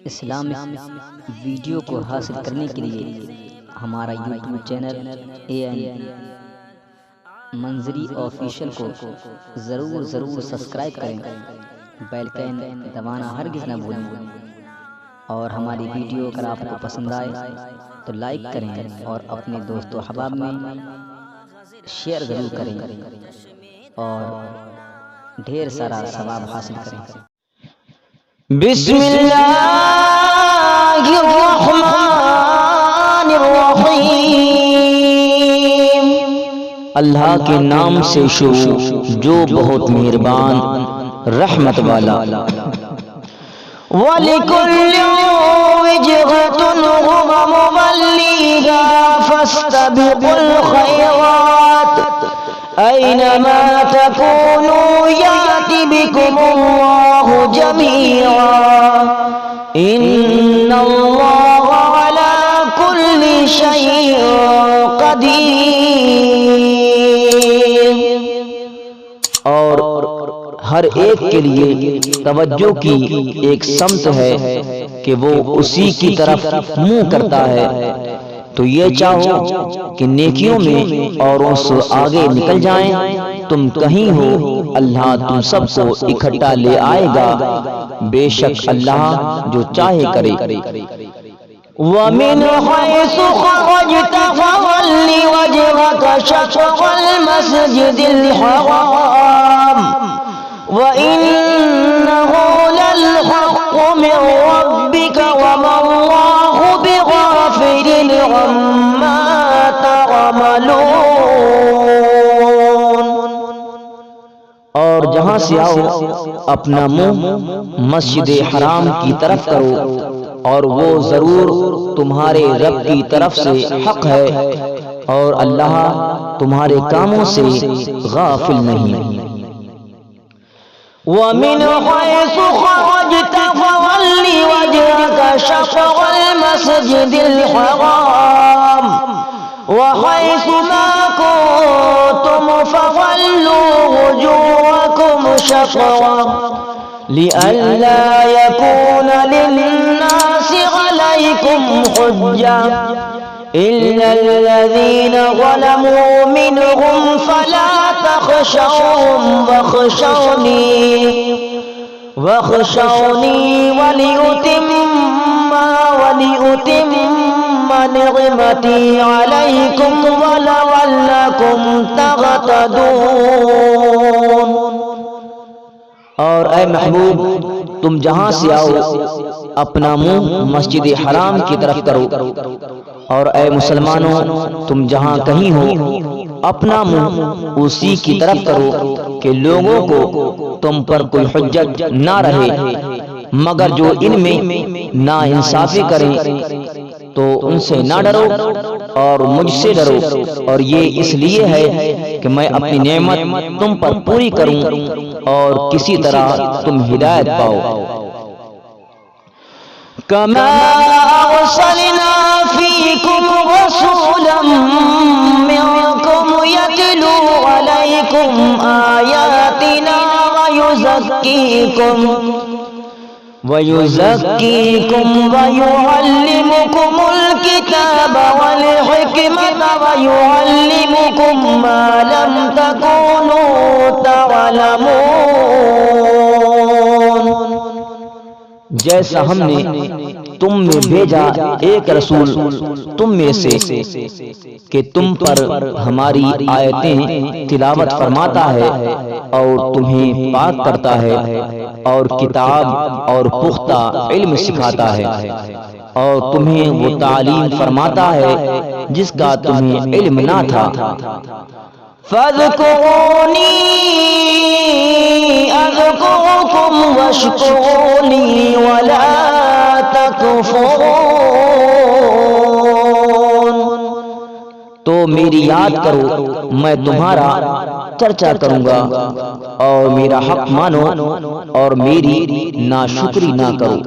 Islamic video کو حاصل کرنے کے لیے ہمارا یوٹیوب چینل AN منظری آفیشیل کو ضرور سبسکرائب کریں، بیل آئکن دبانا ہرگز نہ بھولیں، اور ہماری ویڈیو اگر آپ کو پسند آئے تو لائک کریں اور اپنے دوست و احباب میں شیئر ضرور کریں اور ڈھیر سارا ثواب حاصل کریں۔ بسم اللہ الرحمن الرحیم، اللہ کے نام سے شروع جو بہت مہربان رحمت والا۔ وَلِكُلٍّ وِجْهَةٌ هُوَ مُوَلِّيهَا فَاسْتَبِقُوا الْخَيْرَاتِ أَيْنَمَا تَكُونُوا يَأْتِ بِكُمُ اللَّهُ جَمِيعًا إِنَّ اللَّهَ عَلَى كُلِّ شَيْءٍ قَدِيرٌ۔ اور ہر ایک کے لیے توجہ کی ایک سمت ہے کہ وہ اسی کی طرف منہ کرتا ہے، تو یہ چاہو کہ نیکیوں میں اوروں سے آگے نکل جائیں، تم کہیں ہو اللہ تم سب کو اکٹھا لے آئے گا، بے شک اللہ جو چاہے کرے۔ وَمِنْ حَيْثُ خَرَجْتَ فَوَلِّ وَجْهَكَ شَطْرَ الْمَسْجِدِ الْحَرَامِ وَإِنَّهُ لَلْحَقُّ مِنْ رَبِّكَ وَمَا اللَّهُ بِغَافِلٍ عَمَّا تَعْمَلُونَ۔ اور جہاں سے آؤ اپنا منہ مسجد حرام کی طرف کرو، اور وہ ضرور تمہارے رب کی طرف سے حق ہے، اور اللہ تمہارے کاموں سے غافل نہیں۔ وَمِنْ حَيْثُ خَرَجْتَ فَوَلِّ وَجْهَكَ شَطْرَ الْمَسْجِدِ الْحَرَامِ وَحَيْثُ مَا كُنتُمْ فَوَلُّوا وُجُوهَكُمْ شَطْرَهُ لِئَلَّا يَكُونَ لِلنَّاسِ عَلَيْكُمْ حُجَّةٌ إِلَّا الَّذِينَ ظَلَمُوا مِنْهُمْ فَلَا تَخْشَوْهُمْ وَاخْشَوْنِي وَلِأُتِمَّ نِعْمَتِي عَلَيْكُمْ وَلَعَلَّكُمْ تَهْتَدُونَ۔ اور اے محبوب تم جہاں سے آؤ اپنا منہ مسجد حرام کی طرف کرو، اور اے مسلمانوں تم جہاں کہیں ہو اپنا منہ اسی کی طرف کرو کہ لوگوں کو تم پر کوئی حجت نہ رہے، مگر جو ان میں ناانصافی کریں تو ان سے نہ ڈرو اور مجھ سے ڈرو، اور یہ اس لیے ہے کہ میں اپنی نعمت تم پر پوری کروں اور کسی طرح تم ہدایت پاؤ۔ کما ارسلنا فیکم رسولا منکم یتلو علیکم آیاتنا وَيُزَكِّيكُمْ وَيُعَلِّمُكُمُ الْكِتَابَ وَالْحِكْمَةَ وَيُعَلِّمُكُمْ مَا لَمْ تَكُونُوا تَعْلَمُونَ۔ جیسا ہم نے تم میں بھیجا ایک رسول تم میں سے کہ تم پر ہماری آیتیں تلاوت فرماتا ہے اور تمہیں پاک کرتا ہے اور کتاب اور پختہ علم سکھاتا ہے، اور تمہیں وہ تعلیم فرماتا ہے جس کا تمہیں علم نہ تھا۔ فَاذْكُرُونِي أَذْكُرْكُمْ وَاشْكُرُوا لِي وَلَا تَكْفُرُونَ۔ تو میری یاد کرو میں تمہارا چرچا کروں گا، اور میرا حق مانو اور میری ناشکری نہ کرو۔